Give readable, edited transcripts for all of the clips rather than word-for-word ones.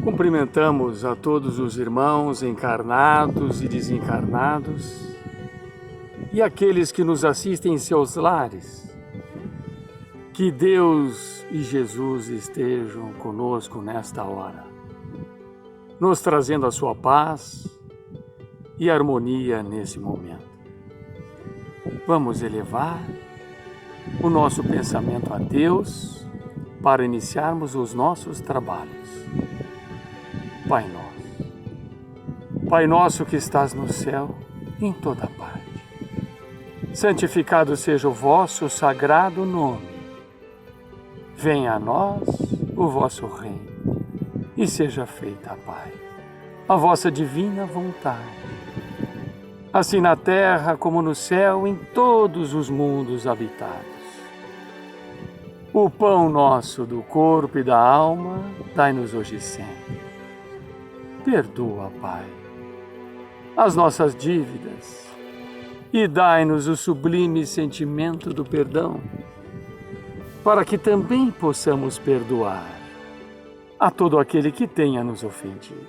Cumprimentamos a todos os irmãos encarnados e desencarnados e aqueles que nos assistem em seus lares. Que Deus e Jesus estejam conosco nesta hora, nos trazendo a sua paz e harmonia nesse momento. Vamos elevar o nosso pensamento a Deus para iniciarmos os nossos trabalhos. Pai nosso que estás no céu, em toda parte, santificado seja o vosso sagrado nome. Venha a nós o vosso reino e seja feita, Pai, a vossa divina vontade, assim na terra como no céu, em todos os mundos habitados. O pão nosso do corpo e da alma, dai-nos hoje sempre. Perdoa, Pai, as nossas dívidas e dai-nos o sublime sentimento do perdão, para que também possamos perdoar a todo aquele que tenha nos ofendido.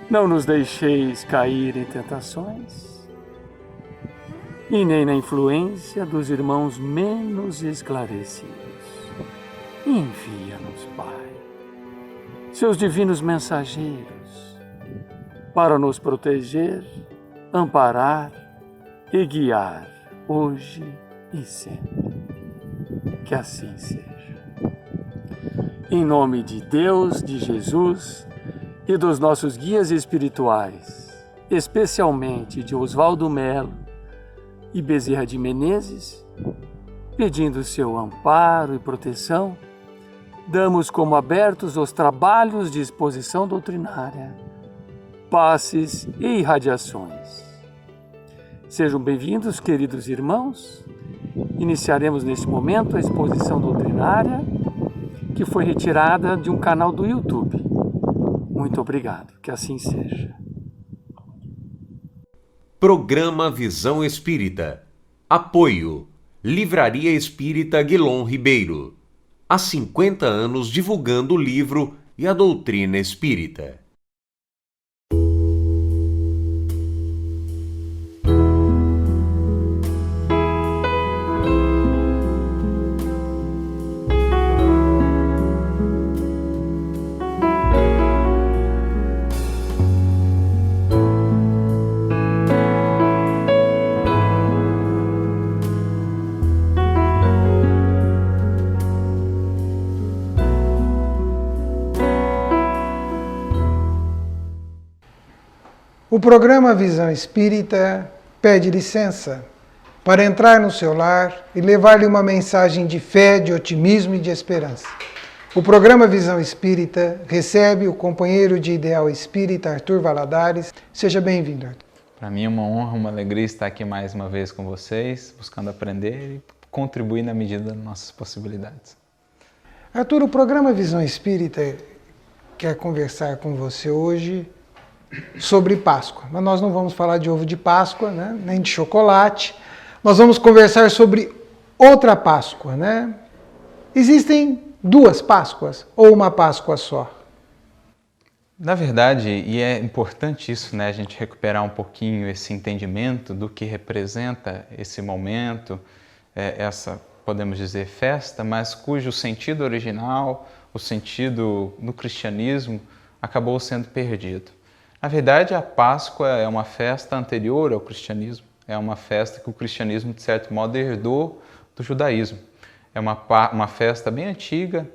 Não nos deixeis cair em tentações e nem na influência dos irmãos menos esclarecidos. Envia-nos, Pai, seus divinos mensageiros, para nos proteger, amparar e guiar hoje e sempre. Que assim seja. Em nome de Deus, de Jesus e dos nossos guias espirituais, especialmente de Oswaldo Melo e Bezerra de Menezes, pedindo seu amparo e proteção, damos como abertos os trabalhos de exposição doutrinária, passes e irradiações. Sejam bem-vindos, queridos irmãos. Iniciaremos neste momento a exposição doutrinária, que foi retirada de um canal do YouTube. Muito obrigado, que assim seja. Programa Visão Espírita. Apoio: Livraria Espírita Guilom Ribeiro. Há 50 anos divulgando o livro e a doutrina espírita. O programa Visão Espírita pede licença para entrar no seu lar e levar-lhe uma mensagem de fé, de otimismo e de esperança. O programa Visão Espírita recebe o companheiro de ideal espírita Arthur Valadares. Seja bem-vindo, Arthur. Para mim é uma honra, uma alegria estar aqui mais uma vez com vocês, buscando aprender e contribuir na medida das nossas possibilidades. Arthur, o programa Visão Espírita quer conversar com você hoje sobre Páscoa. Mas nós não vamos falar de ovo de Páscoa, né? Nem de chocolate. Nós vamos conversar sobre outra Páscoa, né? Existem duas Páscoas ou uma Páscoa só? Na verdade, e é importante isso, né? A gente recuperar um pouquinho esse entendimento do que representa esse momento, essa, podemos dizer, festa, mas cujo sentido original, o sentido no cristianismo, acabou sendo perdido. Na verdade, a Páscoa é uma festa anterior ao cristianismo, é uma festa que o cristianismo, de certo modo, herdou do judaísmo. É uma festa bem antiga,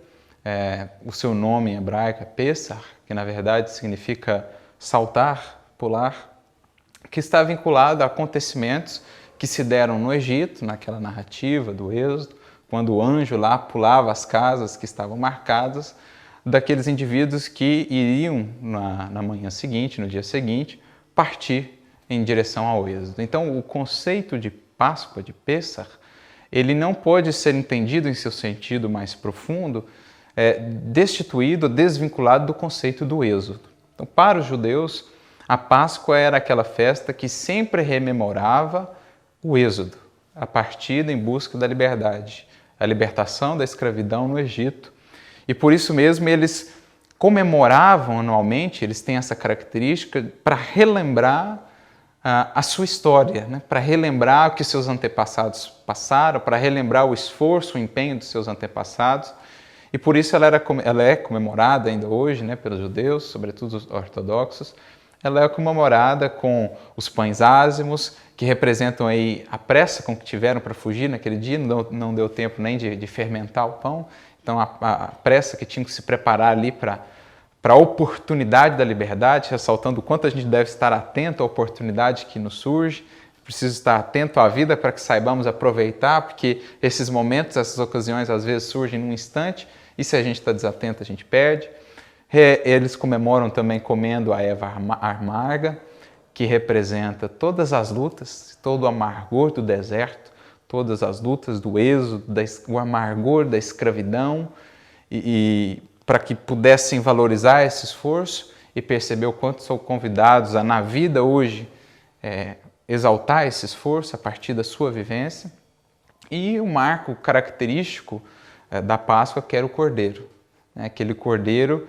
o seu nome em hebraico é Pessah, que na verdade significa saltar, pular, que está vinculado a acontecimentos que se deram no Egito, naquela narrativa do Êxodo, quando o anjo lá pulava as casas que estavam marcadas, daqueles indivíduos que iriam na manhã seguinte, no dia seguinte, partir em direção ao êxodo. Então, o conceito de Páscoa, de Pessah, ele não pode ser entendido em seu sentido mais profundo, destituído, desvinculado do conceito do êxodo. Então, para os judeus, a Páscoa era aquela festa que sempre rememorava o êxodo, a partida em busca da liberdade, a libertação da escravidão no Egito. E por isso mesmo eles comemoravam anualmente, eles têm essa característica para relembrar a sua história, né? Para relembrar o que seus antepassados passaram, para relembrar o esforço, o empenho dos seus antepassados. E por isso ela é comemorada ainda hoje, né, pelos judeus, sobretudo os ortodoxos. Ela é comemorada com os pães ázimos, que representam aí a pressa com que tiveram para fugir naquele dia, não deu tempo nem de fermentar o pão. Então a pressa que tinham que se preparar ali para a oportunidade da liberdade, ressaltando o quanto a gente deve estar atento à oportunidade que nos surge. Preciso estar atento à vida para que saibamos aproveitar, porque esses momentos, essas ocasiões às vezes surgem num instante, e se a gente está desatento a gente perde. Eles comemoram também comendo a erva amarga, que representa todas as lutas, todo o amargor do deserto, todas as lutas do êxodo, o amargor da escravidão, e para que pudessem valorizar esse esforço e perceber o quanto são convidados a, na vida hoje, exaltar esse esforço a partir da sua vivência. E o marco característico da Páscoa, que era o cordeiro, né? Aquele cordeiro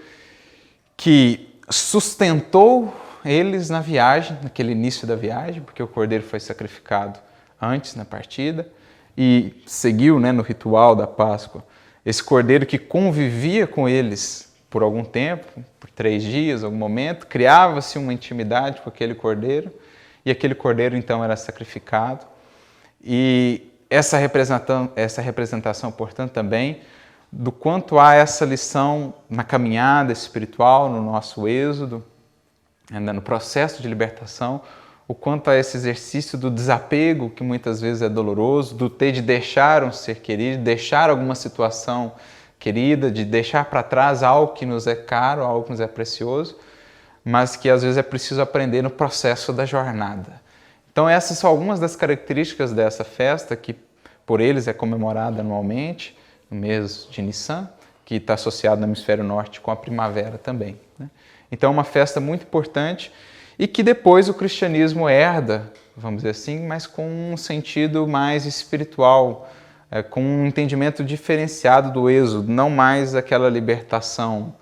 que sustentou eles na viagem, naquele início da viagem, porque o cordeiro foi sacrificado antes na partida e seguiu, né, no ritual da Páscoa. Esse cordeiro que convivia com eles por algum tempo, por 3 dias, algum momento, criava-se uma intimidade com aquele cordeiro, e aquele cordeiro então era sacrificado. E essa representação, portanto, também do quanto há essa lição na caminhada espiritual, no nosso êxodo, no processo de libertação, o quanto há esse exercício do desapego, que muitas vezes é doloroso, do ter de deixar um ser querido, de deixar alguma situação querida, de deixar para trás algo que nos é caro, algo que nos é precioso, mas que às vezes é preciso aprender no processo da jornada. Então essas são algumas das características dessa festa, que por eles é comemorada anualmente, no mês de Nissan, que está associado no hemisfério norte com a primavera também, né? Então é uma festa muito importante e que depois o cristianismo herda, vamos dizer assim, mas com um sentido mais espiritual, com um entendimento diferenciado do êxodo, não mais aquela libertação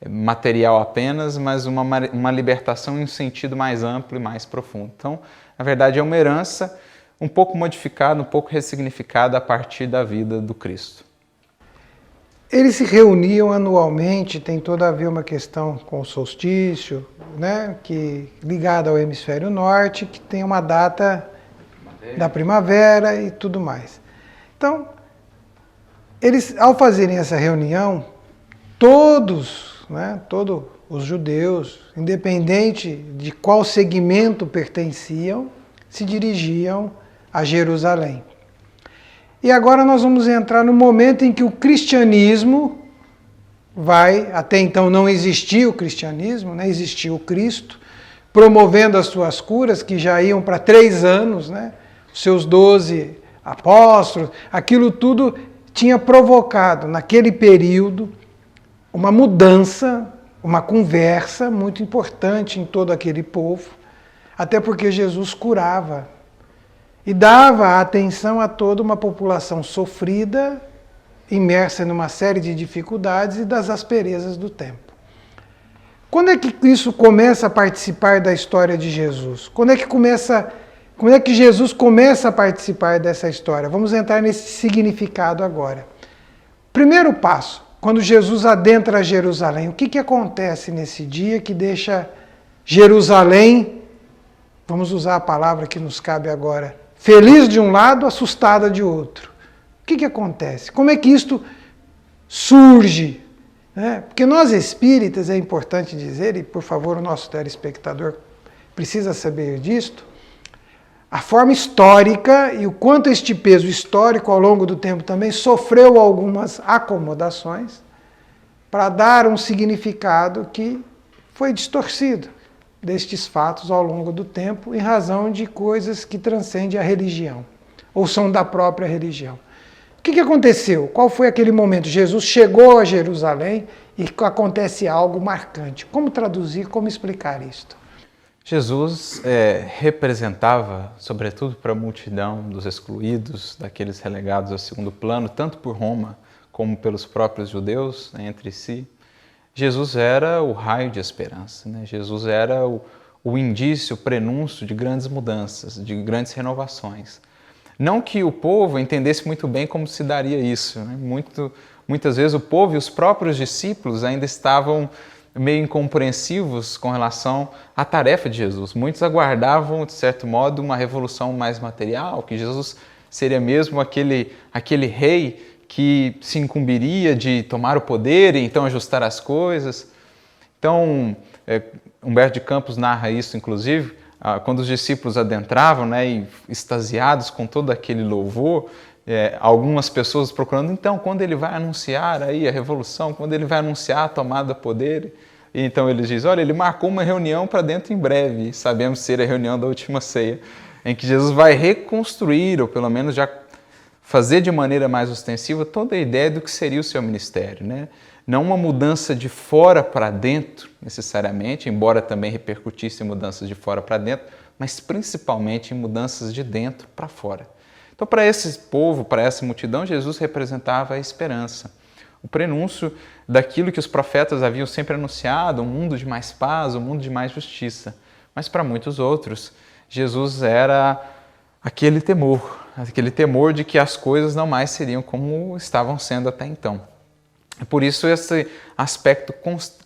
material apenas, mas uma libertação em um sentido mais amplo e mais profundo. Então, na verdade, é uma herança um pouco modificada, um pouco ressignificada a partir da vida do Cristo. Eles se reuniam anualmente, tem toda a ver uma questão com o solstício, né, que ligada ao hemisfério norte, que tem uma data da primavera e tudo mais. Então, eles, ao fazerem essa reunião, todos os judeus, independente de qual segmento pertenciam, se dirigiam a Jerusalém. E agora nós vamos entrar no momento em que o cristianismo até então não existia o cristianismo, né? Existia o Cristo, promovendo as suas curas, que já iam para 3 anos, né? Os seus 12 apóstolos, aquilo tudo tinha provocado, naquele período, uma mudança, uma conversa muito importante em todo aquele povo, até porque Jesus curava e dava atenção a toda uma população sofrida, imersa numa série de dificuldades e das asperezas do tempo. Quando é que isso começa a participar da história de Jesus? Quando é que Jesus começa a participar dessa história? Vamos entrar nesse significado agora. Primeiro passo, quando Jesus adentra Jerusalém, o que acontece nesse dia que deixa Jerusalém, vamos usar a palavra que nos cabe agora, feliz de um lado, assustada de outro? O que acontece? Como é que isto surge? Porque nós espíritas, é importante dizer, e por favor o nosso telespectador precisa saber disto, a forma histórica e o quanto este peso histórico ao longo do tempo também sofreu algumas acomodações para dar um significado que foi distorcido destes fatos ao longo do tempo, em razão de coisas que transcendem a religião, ou são da própria religião. O que aconteceu? Qual foi aquele momento? Jesus chegou a Jerusalém e acontece algo marcante. Como traduzir, como explicar isto? Jesus representava, sobretudo para a multidão dos excluídos, daqueles relegados ao segundo plano, tanto por Roma como pelos próprios judeus, né, entre si, Jesus era o raio de esperança, né? Jesus era o indício, o prenúncio de grandes mudanças, de grandes renovações. Não que o povo entendesse muito bem como se daria isso, né? Muitas vezes o povo e os próprios discípulos ainda estavam meio incompreensivos com relação à tarefa de Jesus. Muitos aguardavam, de certo modo, uma revolução mais material, que Jesus seria mesmo aquele rei que se incumbiria de tomar o poder e então ajustar as coisas. Então, Humberto de Campos narra isso, inclusive, quando os discípulos adentravam, né, e extasiados com todo aquele louvor, algumas pessoas procurando, então, quando ele vai anunciar aí a revolução, quando ele vai anunciar a tomada do poder, e então eles dizem, olha, ele marcou uma reunião para dentro em breve, sabemos ser a reunião da última ceia, em que Jesus vai reconstruir, ou pelo menos já fazer de maneira mais ostensiva toda a ideia do que seria o seu ministério, né? Não uma mudança de fora para dentro, necessariamente, embora também repercutisse em mudanças de fora para dentro, mas principalmente em mudanças de dentro para fora. Então, para esse povo, para essa multidão, Jesus representava a esperança, o prenúncio daquilo que os profetas haviam sempre anunciado, um mundo de mais paz, um mundo de mais justiça. Mas para muitos outros, Jesus era aquele temor de que as coisas não mais seriam como estavam sendo até então. Por isso esse aspecto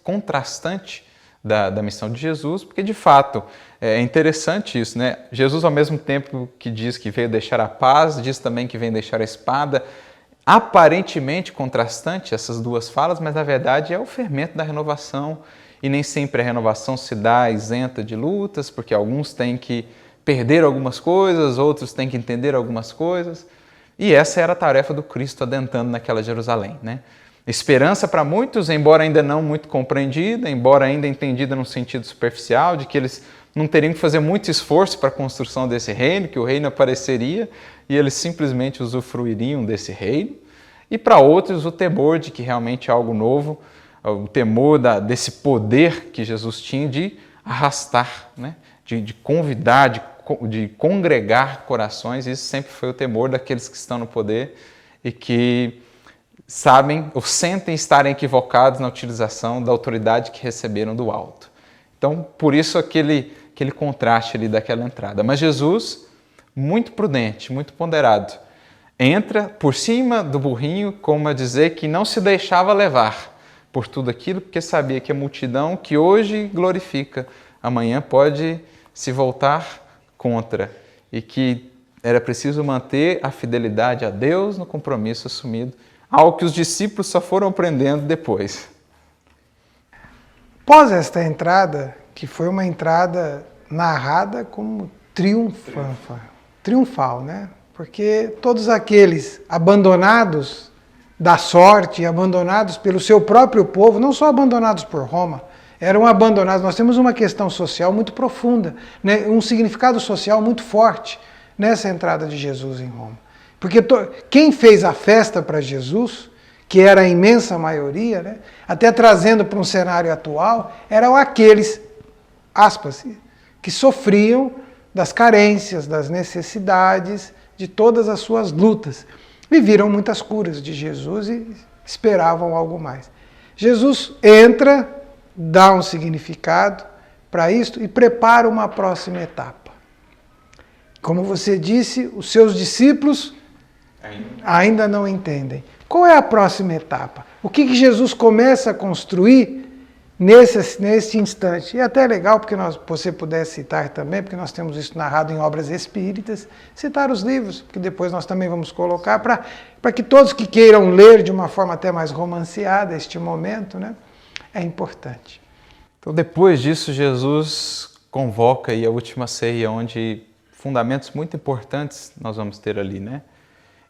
contrastante da missão de Jesus, porque de fato é interessante isso, né? Jesus, ao mesmo tempo que diz que veio deixar a paz, diz também que veio deixar a espada. Aparentemente contrastante essas duas falas, mas na verdade é o fermento da renovação, e nem sempre a renovação se dá isenta de lutas, porque alguns têm que perder algumas coisas, outros têm que entender algumas coisas, e essa era a tarefa do Cristo adentrando naquela Jerusalém, né? Esperança para muitos, embora ainda não muito compreendida, embora ainda entendida num sentido superficial, de que eles não teriam que fazer muito esforço para a construção desse reino, que o reino apareceria e eles simplesmente usufruiriam desse reino. E para outros, o temor de que realmente é algo novo, o temor desse poder que Jesus tinha de arrastar, né? de convidar, de congregar corações. Isso sempre foi o temor daqueles que estão no poder e que sabem ou sentem estarem equivocados na utilização da autoridade que receberam do alto. Então, por isso aquele contraste ali daquela entrada. Mas Jesus, muito prudente, muito ponderado, entra por cima do burrinho, como a dizer que não se deixava levar por tudo aquilo, porque sabia que a multidão que hoje glorifica, amanhã pode se voltar contra, e que era preciso manter a fidelidade a Deus no compromisso assumido, algo que os discípulos só foram aprendendo depois. Após esta entrada, que foi uma entrada narrada como triunfal, né? Porque todos aqueles abandonados da sorte, abandonados pelo seu próprio povo, não só abandonados por Roma, eram abandonados. Nós temos uma questão social muito profunda, né? Um significado social muito forte nessa entrada de Jesus em Roma. Porque quem fez a festa para Jesus, que era a imensa maioria, né? Até trazendo para um cenário atual, eram aqueles, aspas, que sofriam das carências, das necessidades, de todas as suas lutas. Viviram muitas curas de Jesus e esperavam algo mais. Jesus entra, dá um significado para isto e prepara uma próxima etapa. Como você disse, os seus discípulos ainda não entendem. Qual é a próxima etapa? O que Jesus começa a construir nesse instante? E é até legal, porque você puder citar também, porque nós temos isso narrado em obras espíritas, citar os livros, porque depois nós também vamos colocar, para que todos que queiram ler de uma forma até mais romanceada este momento, né, é importante. Então, depois disso, Jesus convoca aí a última ceia, onde fundamentos muito importantes nós vamos ter ali, né?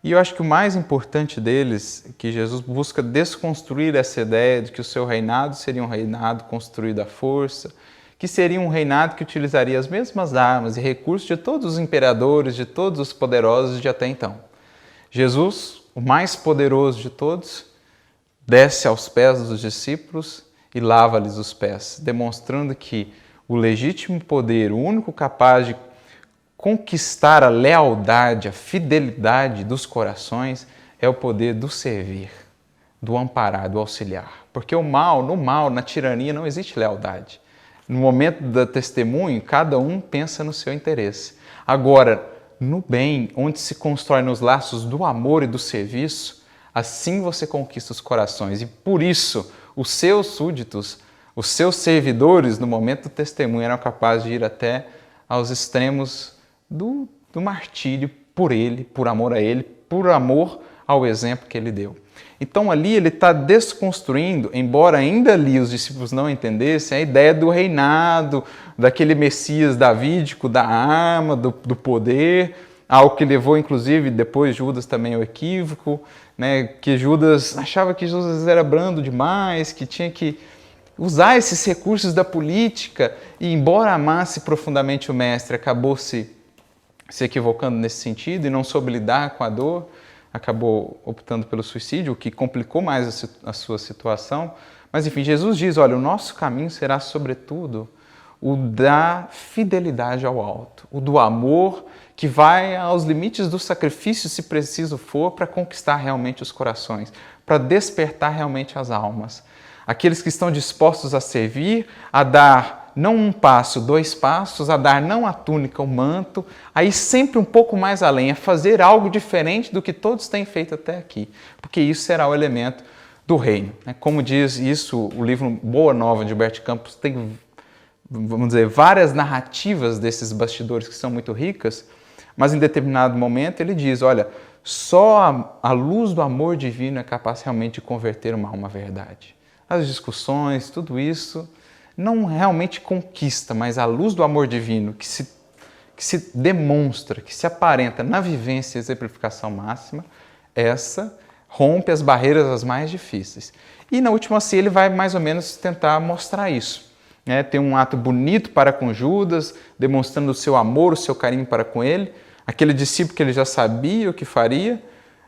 E eu acho que o mais importante deles é que Jesus busca desconstruir essa ideia de que o seu reinado seria um reinado construído à força, que seria um reinado que utilizaria as mesmas armas e recursos de todos os imperadores, de todos os poderosos de até então. Jesus, o mais poderoso de todos, desce aos pés dos discípulos e lava-lhes os pés, demonstrando que o legítimo poder, o único capaz de conquistar a lealdade, a fidelidade dos corações é o poder do servir, do amparar, do auxiliar. Porque no mal, na tirania, não existe lealdade. No momento do testemunho, cada um pensa no seu interesse. Agora, no bem, onde se constrói nos laços do amor e do serviço, assim você conquista os corações. E por isso, os seus súditos, os seus servidores, no momento do testemunho, eram capazes de ir até aos extremos do martírio por ele, por amor a ele, por amor ao exemplo que ele deu. Então ali ele está desconstruindo, embora ainda ali os discípulos não entendessem, a ideia do reinado, daquele Messias davídico, da arma, do poder, algo que levou inclusive depois Judas também ao equívoco, né, que Judas achava que Jesus era brando demais, que tinha que usar esses recursos da política e, embora amasse profundamente o mestre, acabou se equivocando nesse sentido e não soube lidar com a dor, acabou optando pelo suicídio, o que complicou mais a sua situação. Mas enfim, Jesus diz, olha, o nosso caminho será sobretudo o da fidelidade ao alto, o do amor que vai aos limites do sacrifício, se preciso for, para conquistar realmente os corações, para despertar realmente as almas. Aqueles que estão dispostos a servir, a dar não um passo, 2 passos, a dar não a túnica, o manto, aí sempre um pouco mais além, a fazer algo diferente do que todos têm feito até aqui, porque isso será o elemento do reino. Como diz isso o livro Boa Nova de Humberto de Campos, tem, vamos dizer, várias narrativas desses bastidores que são muito ricas, mas em determinado momento ele diz, olha, só a luz do amor divino é capaz realmente de converter uma alma à verdade. As discussões, tudo isso não realmente conquista, mas a luz do amor divino que se demonstra, que se aparenta na vivência e exemplificação máxima, essa rompe as barreiras as mais difíceis. E na última ceia ele vai mais ou menos tentar mostrar isso. Tem um ato bonito para com Judas, demonstrando o seu amor, o seu carinho para com ele, aquele discípulo que ele já sabia o que faria,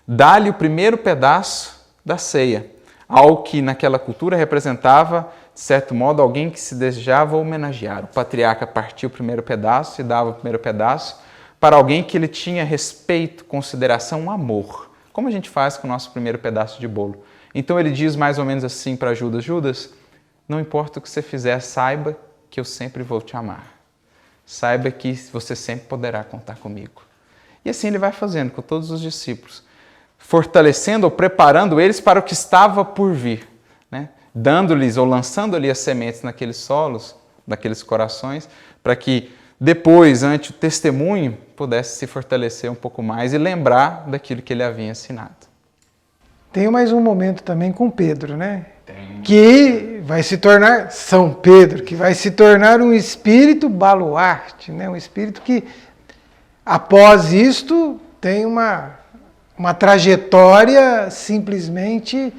dá-lhe o primeiro pedaço da ceia, algo que naquela cultura representava, de certo modo, alguém que se desejava homenagear. O patriarca partia o primeiro pedaço e dava o primeiro pedaço para alguém que ele tinha respeito, consideração, amor, como a gente faz com o nosso primeiro pedaço de bolo. Então ele diz mais ou menos assim para Judas, Judas, não importa o que você fizer, saiba que eu sempre vou te amar. Saiba que você sempre poderá contar comigo. E assim ele vai fazendo com todos os discípulos, fortalecendo ou preparando eles para o que estava por vir, dando-lhes ou lançando ali as sementes naqueles solos, naqueles corações, para que depois, ante o testemunho, pudesse se fortalecer um pouco mais e lembrar daquilo que ele havia ensinado. Tem mais um momento também com Pedro, que vai se tornar São Pedro, que vai se tornar um espírito baluarte, um espírito que, após isto, tem uma trajetória simplesmente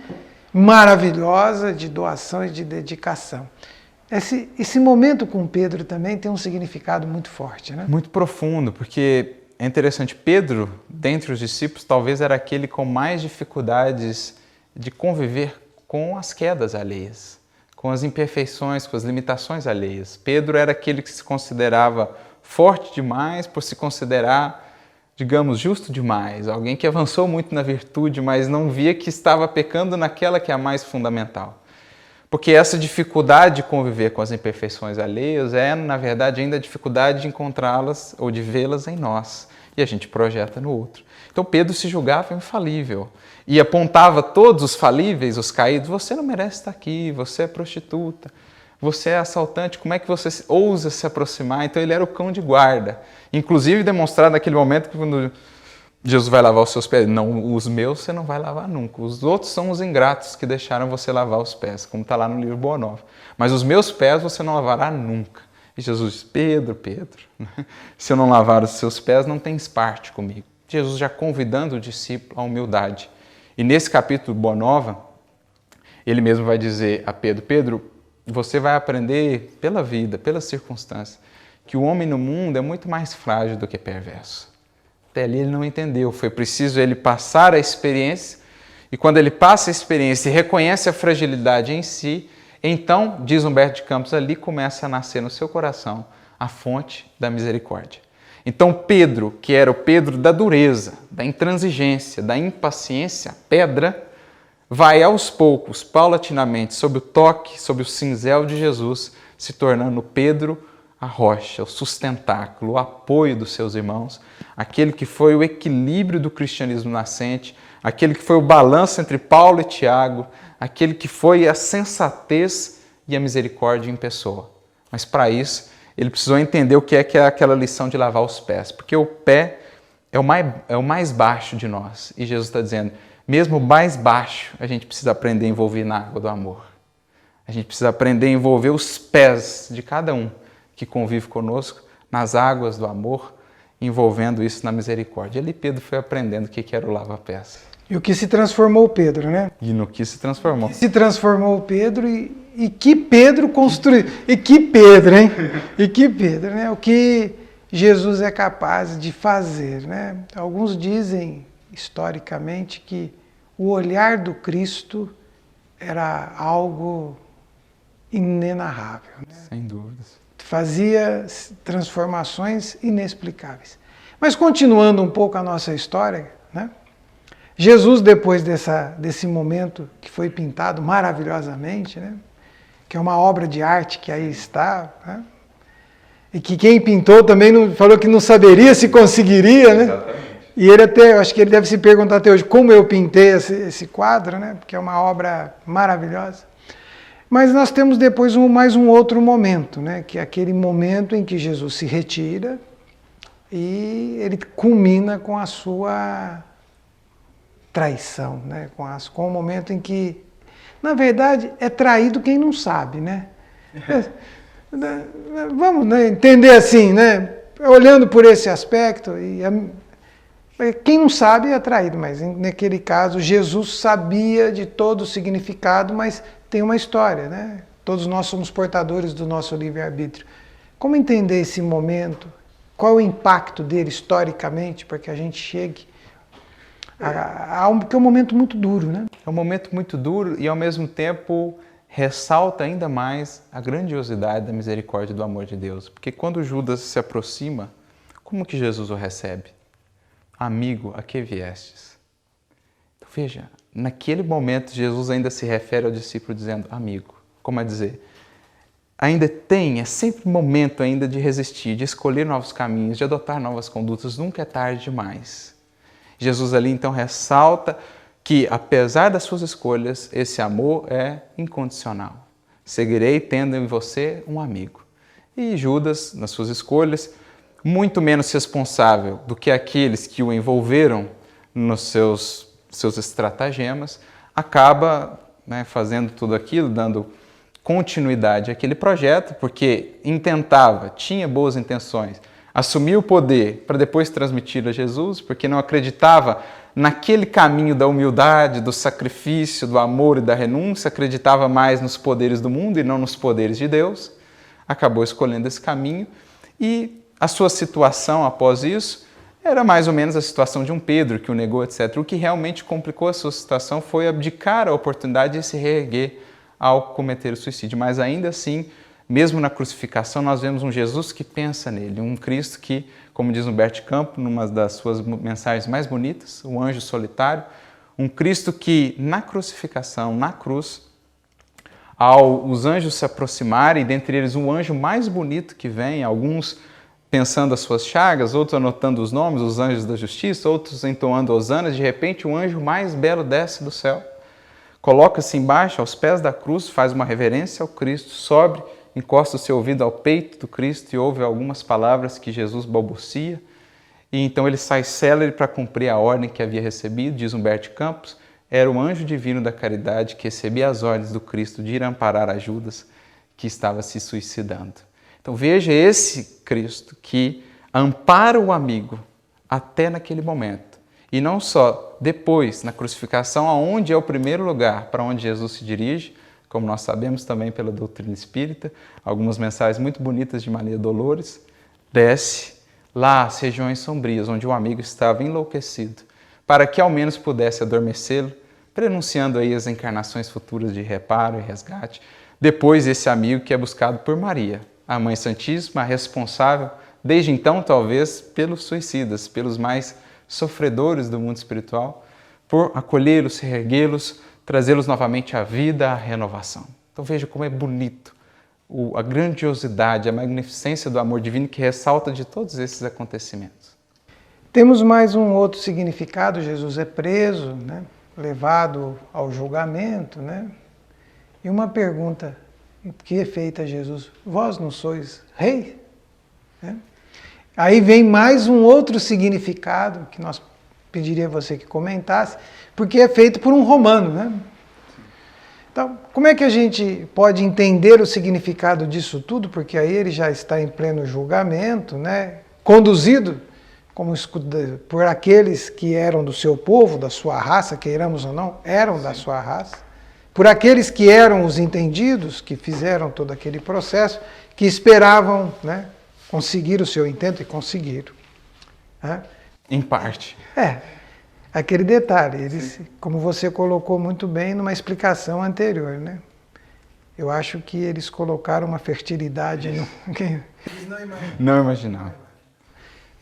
maravilhosa de doação e de dedicação. Esse momento com Pedro também tem um significado muito forte, Muito profundo, porque é interessante, Pedro, dentre os discípulos, talvez era aquele com mais dificuldades de conviver com as quedas alheias, com as imperfeições, com as limitações alheias. Pedro era aquele que se considerava forte demais por se considerar, digamos, justo demais, alguém que avançou muito na virtude, mas não via que estava pecando naquela que é a mais fundamental. Porque essa dificuldade de conviver com as imperfeições alheias é, na verdade, ainda a dificuldade de encontrá-las ou de vê-las em nós. E a gente projeta no outro. Então Pedro se julgava infalível e apontava todos os falíveis, os caídos, você não merece estar aqui, você é prostituta, você é assaltante, como é que você ousa se aproximar? Então ele era o cão de guarda. Inclusive demonstrado naquele momento que quando Jesus vai lavar os seus pés, não, os meus você não vai lavar nunca. Os outros são os ingratos que deixaram você lavar os pés, como está lá no livro Boa Nova. Mas os meus pés você não lavará nunca. E Jesus diz, Pedro, se eu não lavar os seus pés, não tens parte comigo. Jesus já convidando o discípulo à humildade. E nesse capítulo Boa Nova, ele mesmo vai dizer a Pedro, Pedro, você vai aprender pela vida, pelas circunstâncias, que o homem no mundo é muito mais frágil do que perverso. Até ali ele não entendeu, foi preciso ele passar a experiência, e quando ele passa a experiência e reconhece a fragilidade em si, então, diz Humberto de Campos, ali começa a nascer no seu coração a fonte da misericórdia. Então Pedro, que era o Pedro da dureza, da intransigência, da impaciência, pedra, vai aos poucos, paulatinamente, sob o toque, sob o cinzel de Jesus, se tornando Pedro a rocha, o sustentáculo, o apoio dos seus irmãos, aquele que foi o equilíbrio do cristianismo nascente, aquele que foi o balanço entre Paulo e Tiago, aquele que foi a sensatez e a misericórdia em pessoa. Mas para isso, ele precisou entender o que é aquela lição de lavar os pés, porque o pé é o mais baixo de nós. E Jesus está dizendo, mesmo o mais baixo, a gente precisa aprender a envolver na água do amor. A gente precisa aprender a envolver os pés de cada um que convive conosco nas águas do amor, envolvendo isso na misericórdia. Ali Pedro foi aprendendo o que era o lava-pés. E o que se transformou Pedro, né? E no que se transformou. Se transformou Pedro e que Pedro construiu. E que Pedro, hein? E que Pedro, né? O que Jesus é capaz de fazer, né? Alguns dizem, historicamente, que o olhar do Cristo era algo inenarrável, né? Sem dúvidas. Fazia transformações inexplicáveis. Mas continuando um pouco a nossa história, né? Jesus, depois desse momento que foi pintado maravilhosamente, né? Que é uma obra de arte que aí está, né? E que quem pintou também falou que não saberia se conseguiria, né? Exatamente. E ele até, eu acho que ele deve se perguntar até hoje como eu pintei esse quadro, né? Porque é uma obra maravilhosa. Mas nós temos depois mais um outro momento, né? Que é aquele momento em que Jesus se retira e ele culmina com a sua traição, né? Com o momento em que, na verdade, é traído quem não sabe, né? Vamos, né, entender assim, né? Olhando por esse aspecto, quem não sabe é traído, mas naquele caso Jesus sabia de todo o significado, mas tem uma história, né? Todos nós somos portadores do nosso livre-arbítrio. Como entender esse momento? Qual o impacto dele historicamente para que a gente chegue porque é um momento muito duro, né? É um momento muito duro e, ao mesmo tempo, ressalta ainda mais a grandiosidade da misericórdia e do amor de Deus. Porque quando Judas se aproxima, como que Jesus o recebe? Amigo, a que viestes? Então, veja, naquele momento Jesus ainda se refere ao discípulo dizendo amigo. Como é dizer? É sempre momento ainda de resistir, de escolher novos caminhos, de adotar novas condutas. Nunca é tarde demais. Jesus ali então ressalta que, apesar das suas escolhas, esse amor é incondicional. Seguirei tendo em você um amigo. E Judas, nas suas escolhas, muito menos responsável do que aqueles que o envolveram nos seus estratagemas, acaba, né, fazendo tudo aquilo, dando continuidade àquele projeto, porque tinha boas intenções, assumiu o poder para depois transmitir a Jesus, porque não acreditava naquele caminho da humildade, do sacrifício, do amor e da renúncia, acreditava mais nos poderes do mundo e não nos poderes de Deus, acabou escolhendo esse caminho e a sua situação após isso era mais ou menos a situação de um Pedro que o negou, etc. O que realmente complicou a sua situação foi abdicar a oportunidade de se reerguer ao cometer o suicídio, mas ainda assim, mesmo na crucificação, nós vemos um Jesus que pensa nele, um Cristo que, como diz Humberto de Campos, numa das suas mensagens mais bonitas, o anjo solitário, um Cristo que, na crucificação, na cruz, ao os anjos se aproximarem, dentre eles um anjo mais bonito que vem, alguns pensando as suas chagas, outros anotando os nomes, os anjos da justiça, outros entoando hosanas, de repente o anjo mais belo desce do céu, coloca-se embaixo, aos pés da cruz, faz uma reverência ao Cristo, sobe, encosta o seu ouvido ao peito do Cristo e ouve algumas palavras que Jesus balbucia. E então ele sai célere para cumprir a ordem que havia recebido, diz Humberto de Campos, era o anjo divino da caridade que recebia as ordens do Cristo de ir amparar a Judas, que estava se suicidando. Então veja esse Cristo que ampara o amigo até naquele momento. E não só depois, na crucificação, aonde é o primeiro lugar para onde Jesus se dirige, como nós sabemos também pela doutrina espírita, algumas mensagens muito bonitas de Maria Dolores, desce lá às regiões sombrias, onde o amigo estava enlouquecido, para que ao menos pudesse adormecê-lo, prenunciando aí as encarnações futuras de reparo e resgate. Depois esse amigo que é buscado por Maria, a Mãe Santíssima, a responsável, desde então talvez, pelos suicidas, pelos mais sofredores do mundo espiritual, por acolhê-los, reerguê-los, trazê-los novamente à vida, à renovação. Então veja como é bonito a grandiosidade, a magnificência do amor divino que ressalta de todos esses acontecimentos. Temos mais um outro significado. Jesus é preso, né? Levado ao julgamento, né? E uma pergunta que é feita a Jesus: vós não sois rei? Né? Aí vem mais um outro significado que nós pediria a você que comentasse, porque é feito por um romano, né? Então, como é que a gente pode entender o significado disso tudo? Porque aí ele já está em pleno julgamento, né? Conduzido por aqueles que eram do seu povo, da sua raça, queiramos ou não, eram da sua raça, por aqueles que eram os entendidos, que fizeram todo aquele processo, que esperavam, né, conseguir o seu intento e conseguiram. Né? Em parte. Aquele detalhe, eles, como você colocou muito bem numa explicação anterior, né? Eu acho que eles colocaram uma fertilidade no... Eles não imaginavam.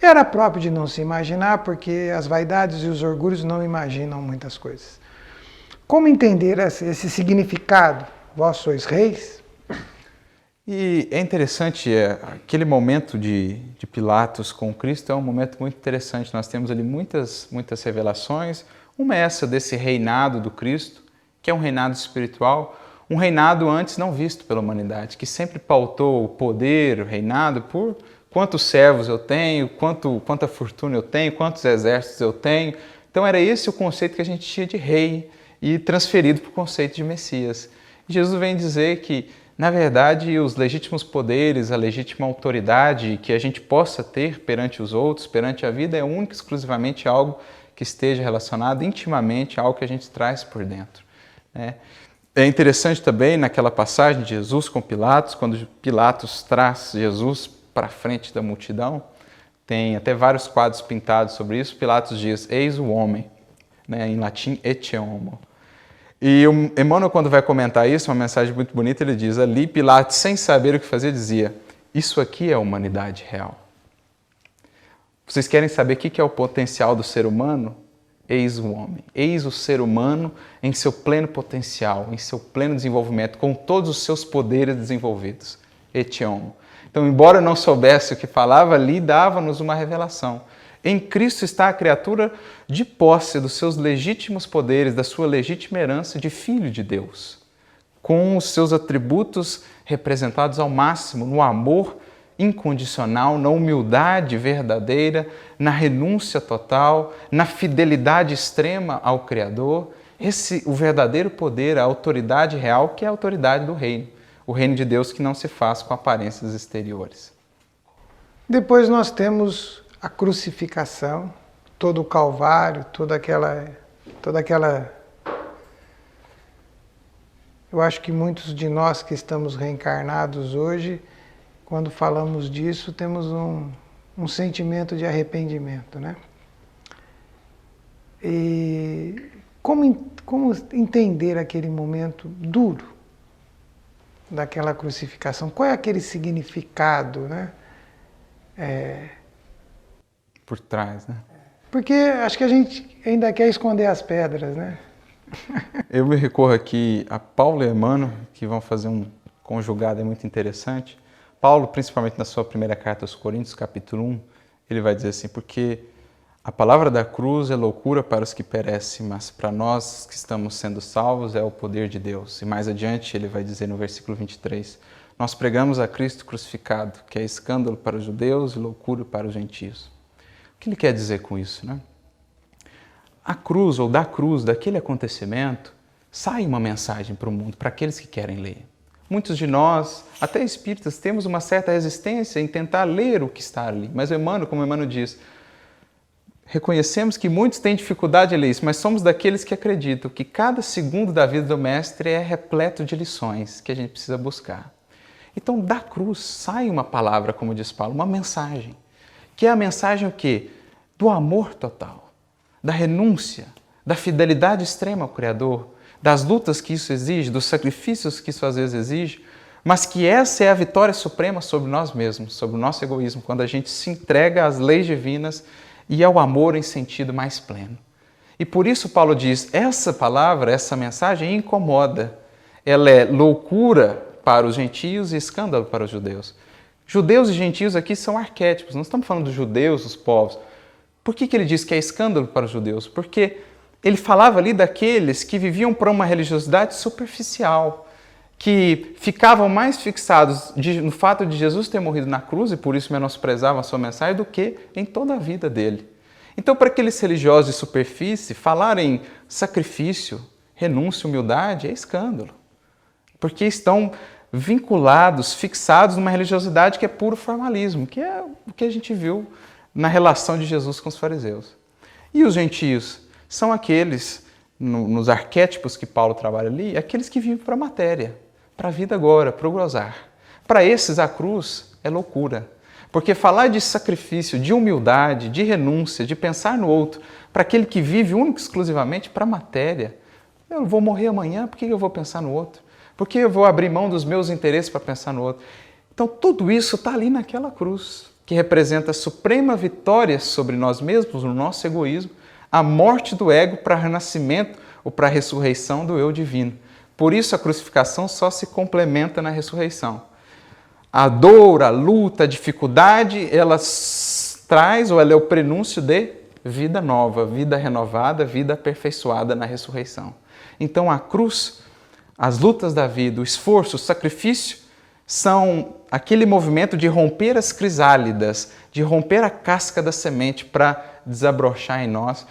Era próprio de não se imaginar, porque as vaidades e os orgulhos não imaginam muitas coisas. Como entender esse significado? Vós sois reis? E é interessante, aquele momento de Pilatos com Cristo é um momento muito interessante. Nós temos ali muitas revelações. Uma é essa desse reinado do Cristo, que é um reinado espiritual, um reinado antes não visto pela humanidade, que sempre pautou o poder, o reinado, por quantos servos eu tenho, quanta fortuna eu tenho, quantos exércitos eu tenho. Então era esse o conceito que a gente tinha de rei e transferido para o conceito de Messias. E Jesus vem dizer que, na verdade, os legítimos poderes, a legítima autoridade que a gente possa ter perante os outros, perante a vida, é único e exclusivamente algo que esteja relacionado intimamente a algo que a gente traz por dentro. Né? É interessante também naquela passagem de Jesus com Pilatos, quando Pilatos traz Jesus para a frente da multidão, tem até vários quadros pintados sobre isso. Pilatos diz: eis o homem, né? Em latim, ecce homo. E o Emmanuel, quando vai comentar isso, uma mensagem muito bonita, ele diz: ali Pilatos, sem saber o que fazer, dizia: isso aqui é a humanidade real. Vocês querem saber o que é o potencial do ser humano? Eis o homem, eis o ser humano em seu pleno potencial, em seu pleno desenvolvimento, com todos os seus poderes desenvolvidos. Ecce homo. Então, embora não soubesse o que falava, ali dava-nos uma revelação. Em Cristo está a criatura de posse dos seus legítimos poderes, da sua legítima herança de Filho de Deus, com os seus atributos representados ao máximo no amor incondicional, na humildade verdadeira, na renúncia total, na fidelidade extrema ao Criador. O verdadeiro poder, a autoridade real, que é a autoridade do reino. O reino de Deus que não se faz com aparências exteriores. Depois nós temos a crucificação, todo o Calvário, toda aquela... Eu acho que muitos de nós que estamos reencarnados hoje, quando falamos disso, temos um sentimento de arrependimento, né? E como entender aquele momento duro daquela crucificação? Qual é aquele significado, né? Por trás, né? Porque acho que a gente ainda quer esconder as pedras, né? Eu me recorro aqui a Paulo e Emmanuel, que vão fazer um conjugado muito interessante. Paulo, principalmente na sua primeira carta aos Coríntios, capítulo 1, ele vai dizer assim: porque a palavra da cruz é loucura para os que perecem, mas para nós que estamos sendo salvos é o poder de Deus. E mais adiante ele vai dizer no versículo 23, nós pregamos a Cristo crucificado, que é escândalo para os judeus e loucura para os gentios. O que ele quer dizer com isso, né? A cruz, ou da cruz, daquele acontecimento, sai uma mensagem para o mundo, para aqueles que querem ler. Muitos de nós, até espíritas, temos uma certa resistência em tentar ler o que está ali. Mas o Emmanuel, como o Emmanuel diz, reconhecemos que muitos têm dificuldade em ler isso, mas somos daqueles que acreditam que cada segundo da vida do Mestre é repleto de lições que a gente precisa buscar. Então, da cruz sai uma palavra, como diz Paulo, uma mensagem. Que é a mensagem o quê? Do amor total, da renúncia, da fidelidade extrema ao Criador, das lutas que isso exige, dos sacrifícios que isso às vezes exige, mas que essa é a vitória suprema sobre nós mesmos, sobre o nosso egoísmo, quando a gente se entrega às leis divinas e ao amor em sentido mais pleno. E por isso Paulo diz, essa palavra, essa mensagem incomoda. Ela é loucura para os gentios e escândalo para os judeus. Judeus e gentios aqui são arquétipos, não estamos falando dos judeus, dos povos. Por que ele diz que é escândalo para os judeus? Porque ele falava ali daqueles que viviam para uma religiosidade superficial, que ficavam mais fixados no fato de Jesus ter morrido na cruz e por isso menosprezavam a sua mensagem do que em toda a vida dele. Então, para aqueles religiosos de superfície, falar em sacrifício, renúncia, humildade é escândalo, porque estão vinculados, fixados numa religiosidade que é puro formalismo, que é o que a gente viu na relação de Jesus com os fariseus. E os gentios são aqueles, nos arquétipos que Paulo trabalha ali, aqueles que vivem para a matéria, para a vida agora, para o gozar. Para esses, a cruz é loucura. Porque falar de sacrifício, de humildade, de renúncia, de pensar no outro, para aquele que vive único e exclusivamente para a matéria, eu vou morrer amanhã, por que eu vou pensar no outro? Por que eu vou abrir mão dos meus interesses para pensar no outro? Então, tudo isso está ali naquela cruz, que representa a suprema vitória sobre nós mesmos, no nosso egoísmo, a morte do ego para o renascimento ou para a ressurreição do eu divino. Por isso, a crucificação só se complementa na ressurreição. A dor, a luta, a dificuldade, ela traz, ou ela é o prenúncio de vida nova, vida renovada, vida aperfeiçoada na ressurreição. Então, a cruz, as lutas da vida, o esforço, o sacrifício, são aquele movimento de romper as crisálidas, de romper a casca da semente para desabrochar em nós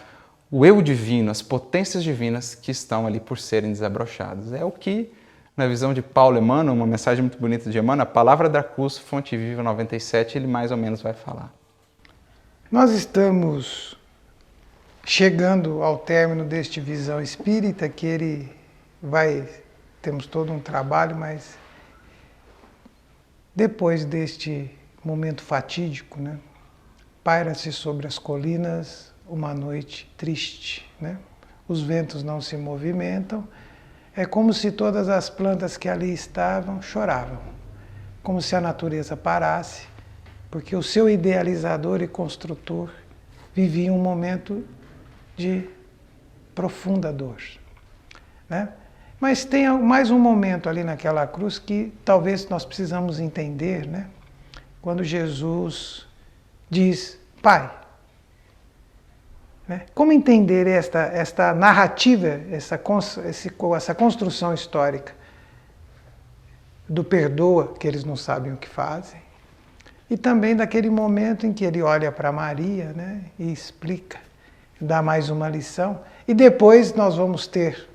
o eu divino, as potências divinas que estão ali por serem desabrochadas. É o que, na visão de Paulo Emmanuel, uma mensagem muito bonita de Emmanuel, a palavra da cruz, Fonte Viva 97, ele mais ou menos vai falar. Nós estamos chegando ao término deste Visão Espírita, que ele temos todo um trabalho, mas depois deste momento fatídico, né, paira-se sobre as colinas uma noite triste, né? Os ventos não se movimentam, é como se todas as plantas que ali estavam choravam, como se a natureza parasse, porque o seu idealizador e construtor vivia um momento de profunda dor, né? Mas tem mais um momento ali naquela cruz que talvez nós precisamos entender, né? Quando Jesus diz, Pai, né? Como entender esta narrativa, essa construção histórica do perdoa, que eles não sabem o que fazem, e também daquele momento em que ele olha para Maria, né, e explica, dá mais uma lição, e depois nós vamos ter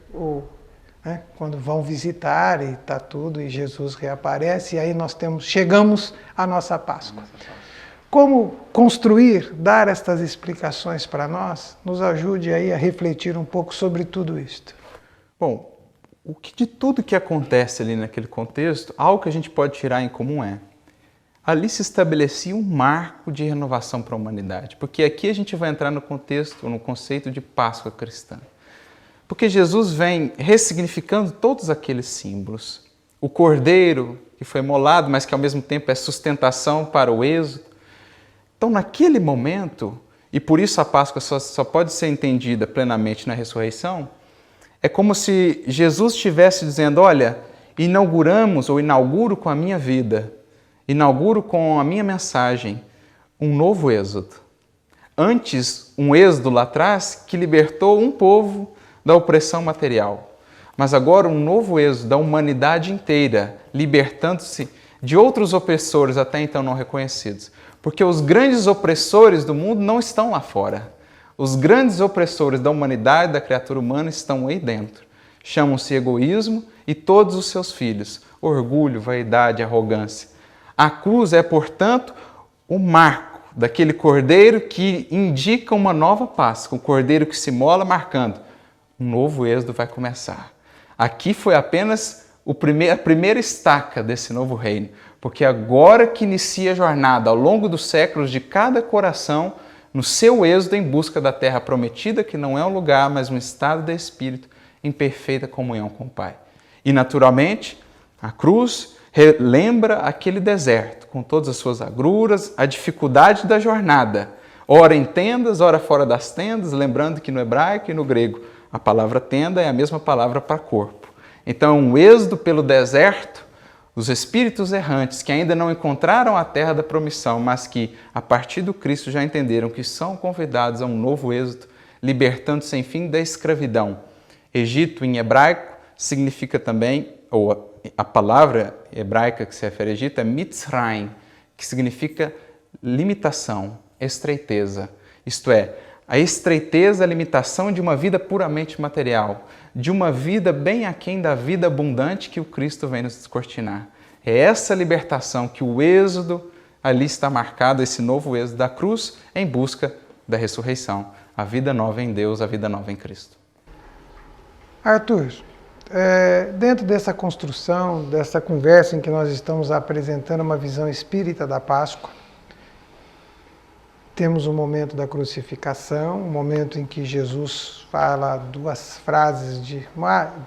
né, quando vão visitar e está tudo, e Jesus reaparece, e aí nós chegamos à nossa Páscoa. Como construir, dar estas explicações para nós, nos ajude aí a refletir um pouco sobre tudo isto. Bom, de tudo que acontece ali naquele contexto, algo que a gente pode tirar em comum ali se estabelecia um marco de renovação para a humanidade, porque aqui a gente vai entrar no contexto, no conceito de Páscoa cristã. Porque Jesus vem ressignificando todos aqueles símbolos. O cordeiro, que foi imolado, mas que ao mesmo tempo é sustentação para o êxodo. Então, naquele momento, e por isso a Páscoa só pode ser entendida plenamente na ressurreição, é como se Jesus estivesse dizendo, olha, inauguro com a minha vida, inauguro com a minha mensagem um novo êxodo. Antes, um êxodo lá atrás que libertou um povo da opressão material, mas agora um novo êxodo da humanidade inteira, libertando-se de outros opressores até então não reconhecidos. Porque os grandes opressores do mundo não estão lá fora. Os grandes opressores da humanidade, da criatura humana, estão aí dentro. Chamam-se egoísmo e todos os seus filhos. Orgulho, vaidade, arrogância. A cruz é, portanto, o marco daquele cordeiro que indica uma nova Páscoa. Um cordeiro que se mola marcando. Um novo êxodo vai começar. Aqui foi apenas a primeira estaca desse novo reino. Porque agora que inicia a jornada ao longo dos séculos de cada coração, no seu êxodo em busca da terra prometida, que não é um lugar, mas um estado de espírito em perfeita comunhão com o Pai. E naturalmente, a cruz lembra aquele deserto, com todas as suas agruras, a dificuldade da jornada, ora em tendas, ora fora das tendas, lembrando que no hebraico e no grego a palavra tenda é a mesma palavra para corpo. Então, um êxodo pelo deserto, os espíritos errantes que ainda não encontraram a terra da promissão, mas que a partir do Cristo já entenderam que são convidados a um novo êxodo, libertando-se enfim da escravidão. Egito em hebraico significa também, ou a palavra hebraica que se refere a Egito é Mitzrayim, que significa limitação, estreiteza. Isto é, a estreiteza, a limitação de uma vida puramente material, de uma vida bem aquém da vida abundante que o Cristo vem nos descortinar. É essa libertação que o êxodo ali está marcado, esse novo êxodo da cruz, em busca da ressurreição. A vida nova em Deus, a vida nova em Cristo. Arthur, dentro dessa construção, dessa conversa em que nós estamos apresentando uma visão espírita da Páscoa, temos o momento da crucificação, o momento em que Jesus fala duas frases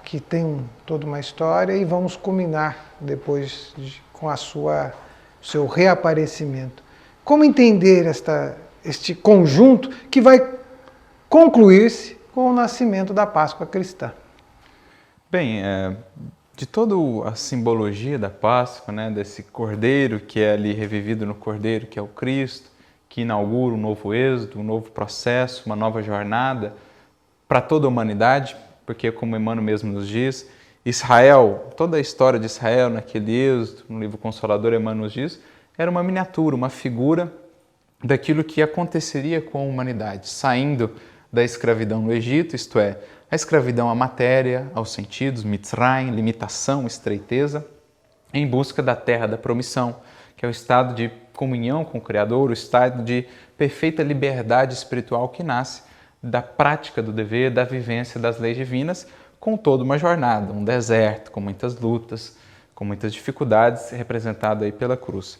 que tem toda uma história, e vamos culminar depois com o seu reaparecimento. Como entender este conjunto que vai concluir-se com o nascimento da Páscoa cristã? Bem, de toda a simbologia da Páscoa, né, desse cordeiro que é ali revivido no cordeiro, que é o Cristo, que inaugura um novo êxodo, um novo processo, uma nova jornada para toda a humanidade, porque como Emmanuel mesmo nos diz, Israel, toda a história de Israel naquele êxodo, no livro Consolador, Emmanuel nos diz, era uma miniatura, uma figura daquilo que aconteceria com a humanidade, saindo da escravidão no Egito, isto é, a escravidão à matéria, aos sentidos, Mitzrayim, limitação, estreiteza, em busca da terra da promissão, que é o estado de comunhão com o Criador, o estado de perfeita liberdade espiritual que nasce da prática do dever, da vivência das leis divinas, com toda uma jornada, um deserto, com muitas lutas, com muitas dificuldades, representado aí pela cruz.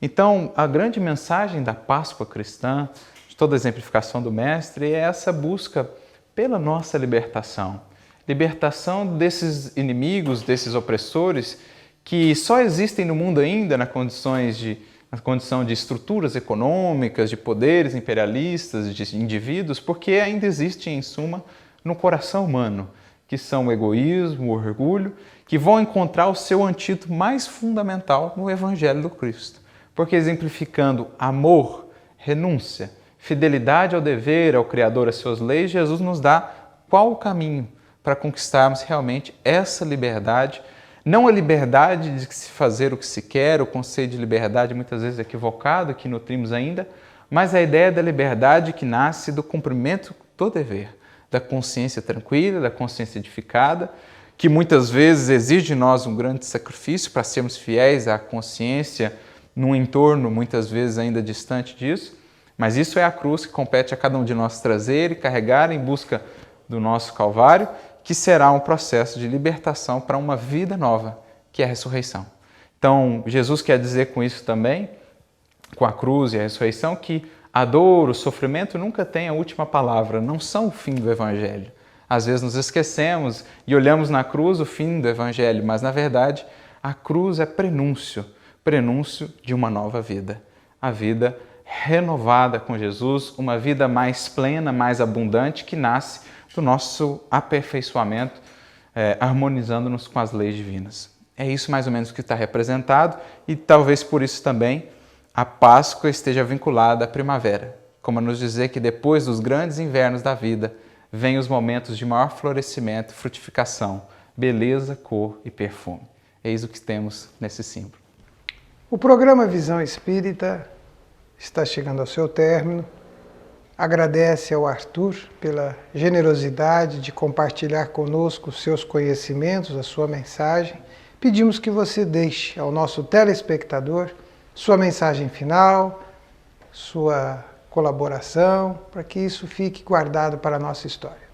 Então, a grande mensagem da Páscoa cristã, de toda a exemplificação do Mestre, é essa busca pela nossa libertação. Libertação desses inimigos, desses opressores, que só existem no mundo ainda na condição de estruturas econômicas, de poderes imperialistas, de indivíduos, porque ainda existe, em suma, no coração humano, que são o egoísmo, o orgulho, que vão encontrar o seu antídoto mais fundamental no Evangelho do Cristo. Porque exemplificando amor, renúncia, fidelidade ao dever, ao Criador, às suas leis, Jesus nos dá qual o caminho para conquistarmos realmente essa liberdade. Não a liberdade de se fazer o que se quer, o conceito de liberdade muitas vezes equivocado que nutrimos ainda, mas a ideia da liberdade que nasce do cumprimento do dever, da consciência tranquila, da consciência edificada, que muitas vezes exige de nós um grande sacrifício para sermos fiéis à consciência num entorno muitas vezes ainda distante disso, mas isso é a cruz que compete a cada um de nós trazer e carregar em busca do nosso Calvário, que será um processo de libertação para uma vida nova, que é a ressurreição. Então, Jesus quer dizer com isso também, com a cruz e a ressurreição, que a dor, o sofrimento nunca tem a última palavra, não são o fim do Evangelho. Às vezes nos esquecemos e olhamos na cruz o fim do Evangelho, mas na verdade a cruz é prenúncio de uma nova vida. A vida renovada com Jesus, uma vida mais plena, mais abundante, que nasce do nosso aperfeiçoamento, harmonizando-nos com as leis divinas. É isso mais ou menos que está representado e talvez por isso também a Páscoa esteja vinculada à primavera, como a nos dizer que depois dos grandes invernos da vida, vêm os momentos de maior florescimento, frutificação, beleza, cor e perfume. Eis o que temos nesse símbolo. O programa Visão Espírita está chegando ao seu término. Agradece ao Arthur pela generosidade de compartilhar conosco os seus conhecimentos, a sua mensagem. Pedimos que você deixe ao nosso telespectador sua mensagem final, sua colaboração, para que isso fique guardado para a nossa história.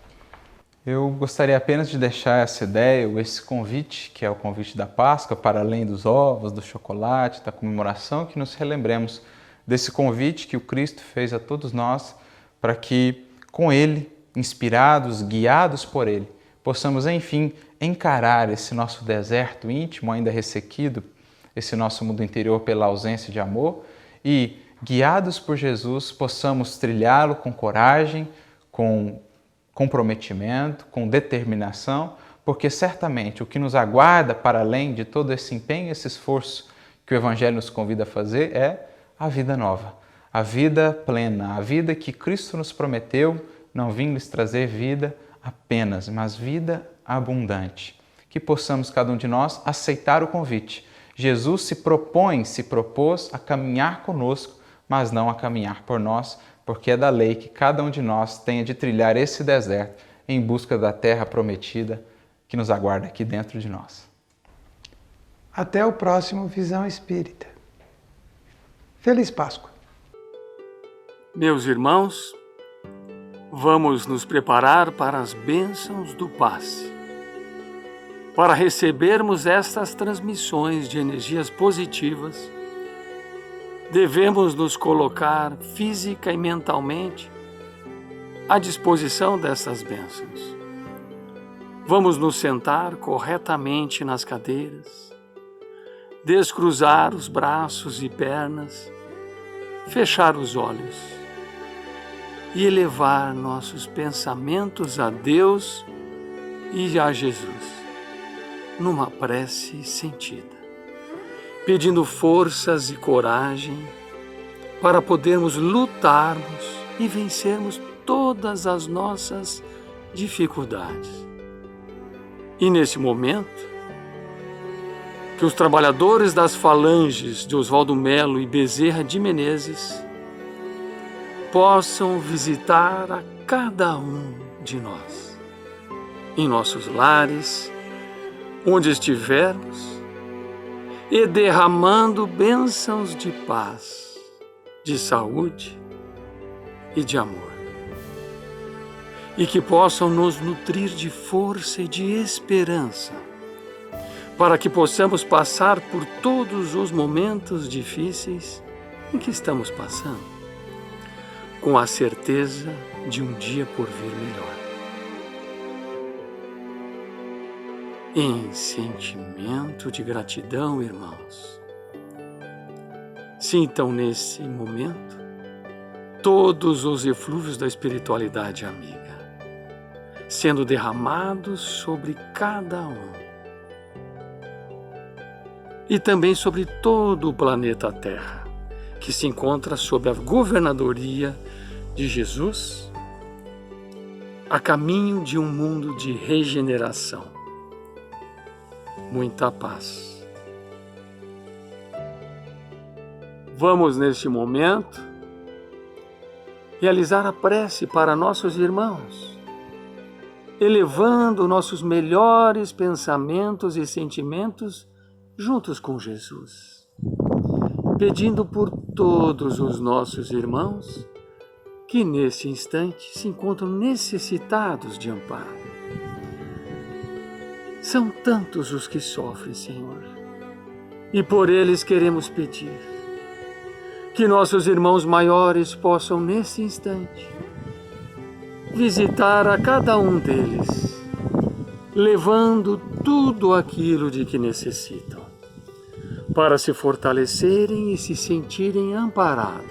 Eu gostaria apenas de deixar essa ideia, ou esse convite, que é o convite da Páscoa, para além dos ovos, do chocolate, da comemoração, que nos relembremos desse convite que o Cristo fez a todos nós, para que, com Ele, inspirados, guiados por Ele, possamos, enfim, encarar esse nosso deserto íntimo, ainda ressequido, esse nosso mundo interior pela ausência de amor, e, guiados por Jesus, possamos trilhá-lo com coragem, com comprometimento, com determinação, porque certamente o que nos aguarda para além de todo esse empenho, esse esforço que o Evangelho nos convida a fazer é a vida nova, a vida plena, a vida que Cristo nos prometeu, não vim lhes trazer vida apenas, mas vida abundante. Que possamos, cada um de nós, aceitar o convite. Jesus se propôs a caminhar conosco, mas não a caminhar por nós, porque é da lei que cada um de nós tenha de trilhar esse deserto em busca da terra prometida que nos aguarda aqui dentro de nós. Até o próximo Visão Espírita. Feliz Páscoa! Meus irmãos, vamos nos preparar para as bênçãos do passe. Para recebermos estas transmissões de energias positivas, devemos nos colocar física e mentalmente à disposição dessas bênçãos. Vamos nos sentar corretamente nas cadeiras, descruzar os braços e pernas, fechar os olhos e elevar nossos pensamentos a Deus e a Jesus, numa prece sentida, pedindo forças e coragem para podermos lutarmos e vencermos todas as nossas dificuldades. E nesse momento, que os trabalhadores das falanges de Oswaldo Melo e Bezerra de Menezes possam visitar a cada um de nós, em nossos lares, onde estivermos, e derramando bênçãos de paz, de saúde e de amor. E que possam nos nutrir de força e de esperança, para que possamos passar por todos os momentos difíceis em que estamos passando, com a certeza de um dia por vir melhor. Em sentimento de gratidão, irmãos, sintam nesse momento todos os eflúvios da espiritualidade amiga, sendo derramados sobre cada um e também sobre todo o planeta Terra, que se encontra sob a governadoria de Jesus, a caminho de um mundo de regeneração. Muita paz. Vamos, neste momento, realizar a prece para nossos irmãos, elevando nossos melhores pensamentos e sentimentos juntos com Jesus, pedindo por todos os nossos irmãos que nesse instante se encontram necessitados de amparo. São tantos os que sofrem, Senhor, e por eles queremos pedir que nossos irmãos maiores possam, nesse instante, visitar a cada um deles, levando tudo aquilo de que necessitam, para se fortalecerem e se sentirem amparados.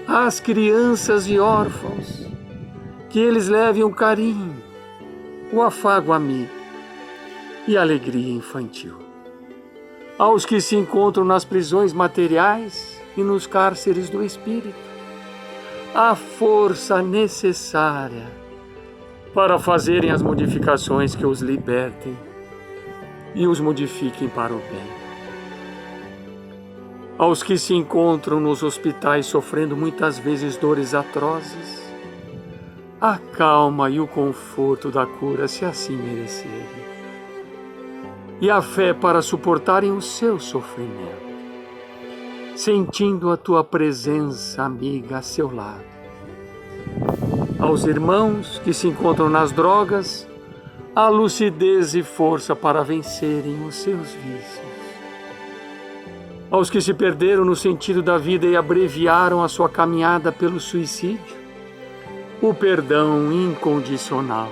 Às crianças e órfãos, que eles levem o carinho, o afago amigo e a alegria infantil. Aos que se encontram nas prisões materiais e nos cárceres do espírito, a força necessária para fazerem as modificações que os libertem e os modifiquem para o bem. Aos que se encontram nos hospitais sofrendo muitas vezes dores atrozes, a calma e o conforto da cura, se assim merecerem, e a fé para suportarem o seu sofrimento, sentindo a tua presença amiga a seu lado. Aos irmãos que se encontram nas drogas, a lucidez e força para vencerem os seus vícios. Aos que se perderam no sentido da vida e abreviaram a sua caminhada pelo suicídio, o perdão incondicional,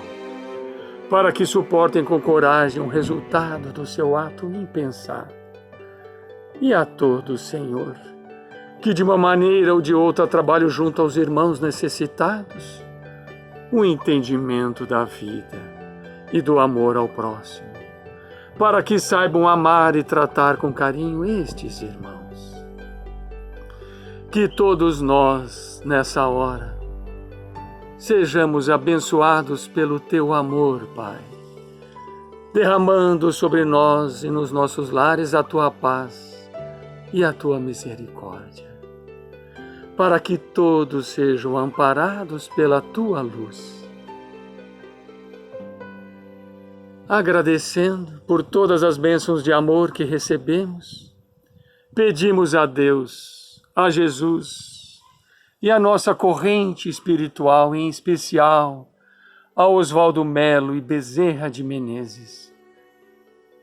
para que suportem com coragem o resultado do seu ato impensado. E a todos, Senhor, que de uma maneira ou de outra trabalho junto aos irmãos necessitados o entendimento da vida e do amor ao próximo, para que saibam amar e tratar com carinho estes irmãos. Que todos nós, nessa hora, sejamos abençoados pelo Teu amor, Pai, derramando sobre nós e nos nossos lares a Tua paz e a Tua misericórdia, para que todos sejam amparados pela Tua luz. Agradecendo por todas as bênçãos de amor que recebemos, pedimos a Deus, a Jesus e a nossa corrente espiritual, em especial a Oswaldo Melo e Bezerra de Menezes,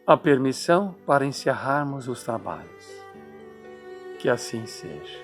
a permissão para encerrarmos os trabalhos. Que assim seja.